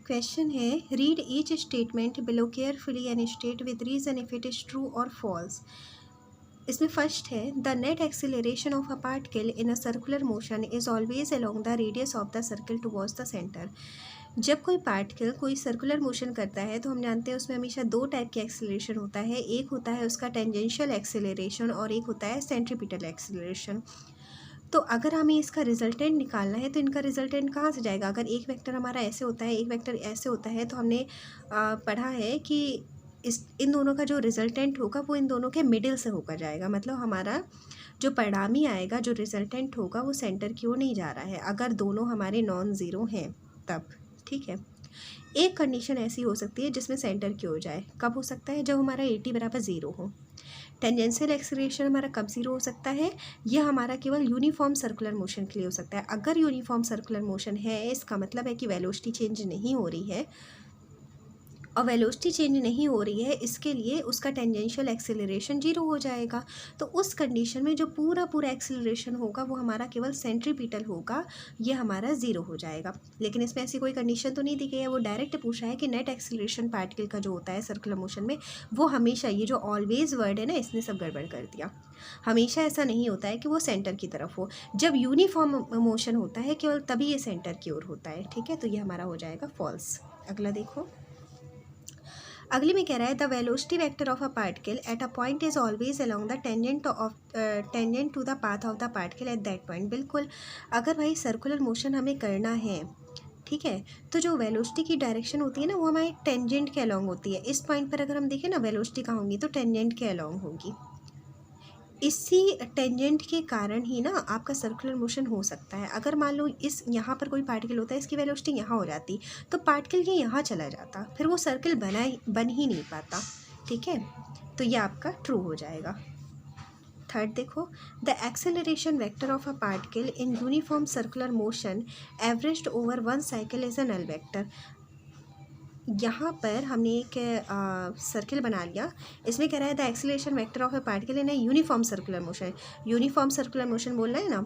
Question है, read each statement below carefully and state with reason if it is true और false. इसमें first है, the net acceleration of a particle in a circular motion is always along the radius of the circle towards the centre. जब कोई particle कोई circular motion करता है तो हम जानते हैं उसमें हमेशा दो टाइप के एक्सेलरेशन होता है। एक होता है उसका टेंजेंशियल एक्सेलरेशन और एक होता है सेंट्रीपिटल एक्सेलरेशन। तो अगर हमें इसका रिजल्टेंट निकालना है तो इनका रिजल्टेंट कहाँ से जाएगा? अगर एक वेक्टर हमारा ऐसे होता है, एक वेक्टर ऐसे होता है, तो हमने पढ़ा है कि इन दोनों का जो रिजल्टेंट होगा वो इन दोनों के मिडिल से होकर जाएगा। मतलब हमारा जो परिणामी आएगा, जो रिजल्टेंट होगा, वो सेंटर की ओर नहीं जा रहा है अगर दोनों हमारे नॉन ज़ीरो हैं तब। ठीक है, एक कंडीशन ऐसी हो सकती है जिसमें सेंटर की ओर जाए। कब हो सकता है? जब हमारा AT बराबर ज़ीरो हो। टेंजेंशियल एक्सेलरेशन हमारा कब ज़ीरो हो सकता है? यह हमारा केवल यूनिफॉर्म सर्कुलर मोशन के लिए हो सकता है। अगर यूनिफॉर्म सर्कुलर मोशन है, इसका मतलब है कि वेलोसिटी चेंज नहीं हो रही है, और वेलोसिटी चेंज नहीं हो रही है, इसके लिए उसका टेंजेंशियल एक्सेलरेशन जीरो हो जाएगा। तो उस कंडीशन में जो पूरा एक्सेलरेशन होगा वो हमारा केवल सेंट्रीपिटल होगा, ये हमारा ज़ीरो हो जाएगा। लेकिन इसमें ऐसी कोई कंडीशन तो नहीं दी गई है, वो डायरेक्ट पूछा है कि नेट एक्सेलरेशन पार्टिकल का जो होता है सर्कुलर मोशन में, वो हमेशा, ये जो ऑलवेज वर्ड है ना, इसने सब गड़बड़ कर दिया। हमेशा ऐसा नहीं होता है कि वो सेंटर की तरफ हो। जब यूनिफॉर्म मोशन होता है केवल तभी ये सेंटर की ओर होता है। ठीक है, तो ये हमारा हो जाएगा फॉल्स। अगला देखो, अगली में कह रहा है, the velocity vector of a particle at a point is always along the tangent to the path of the particle at that point. बिल्कुल, अगर भाई सर्कुलर मोशन हमें करना है, ठीक है, तो जो वेलोसिटी की डायरेक्शन होती है ना, वो हमारे टेंजेंट के अलोंग होती है। इस पॉइंट पर अगर हम देखें ना, वेलोसिटी कहाँ होंगी, तो टेंजेंट के अलोंग होगी। इसी टेंजेंट के कारण ही ना आपका सर्कुलर मोशन हो सकता है। अगर मान लो इस यहाँ पर कोई पार्टिकल होता है, इसकी वेलोसिटी यहाँ हो जाती, तो पार्टिकल ये यहाँ चला जाता, फिर वो सर्कल बन ही नहीं पाता। ठीक है, तो ये आपका ट्रू हो जाएगा। थर्ड देखो, the acceleration vector of a particle in uniform circular motion averaged over one cycle is a null vector. यहाँ पर हमने एक सर्किल बना लिया। इसमें कह रहा है the acceleration vector of A particle in a uniform circular motion. Uniform circular motion बोल रहा है ना,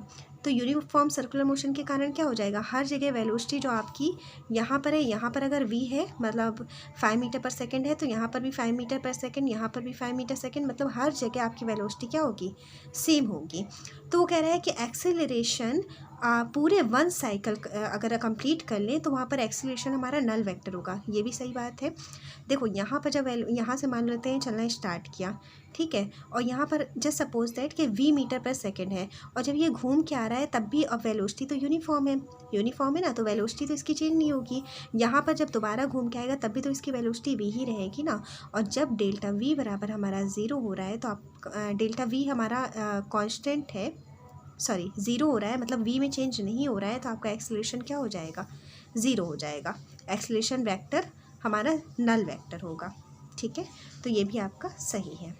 तो यूनिफॉर्म सर्कुलर मोशन के कारण क्या हो जाएगा, हर जगह वेलोसिटी जो आपकी यहाँ पर है, यहाँ पर अगर v है मतलब 5 मीटर पर सेकेंड है, तो यहाँ पर भी 5 मीटर पर सेकेंड, यहाँ पर भी 5 मीटर सेकेंड, मतलब हर जगह आपकी वेलोसिटी क्या होगी, सेम होगी। तो वो कह रहा है कि एक्सेलरेशन पूरे वन साइकिल अगर कंप्लीट कर लें तो वहाँ पर एक्सेलरेशन हमारा नल वेक्टर होगा। ये भी सही बात है। देखो यहाँ पर जब यहाँ से मान लेते हैं चलना स्टार्ट किया, ठीक है, और यहाँ पर जस्ट सपोज दैट कि v मीटर पर सेकेंड है, और जब ये घूम के आ रहा है तब भी अब वेलोसिटी तो यूनिफॉर्म है ना, तो वेलोसिटी तो इसकी चेंज नहीं होगी। यहाँ पर जब दोबारा घूम के आएगा तब भी तो इसकी वेलोसिटी v ही रहेगी ना। और जब डेल्टा v बराबर हमारा ज़ीरो हो रहा है, तो आप डेल्टा v हमारा कॉन्स्टेंट है, सॉरी ज़ीरो हो रहा है, मतलब v में चेंज नहीं हो रहा है, तो आपका एक्सेलरेशन क्या हो जाएगा, ज़ीरो हो जाएगा। एक्सेलरेशन वेक्टर हमारा नल वेक्टर होगा। ठीक है, तो ये भी आपका सही है।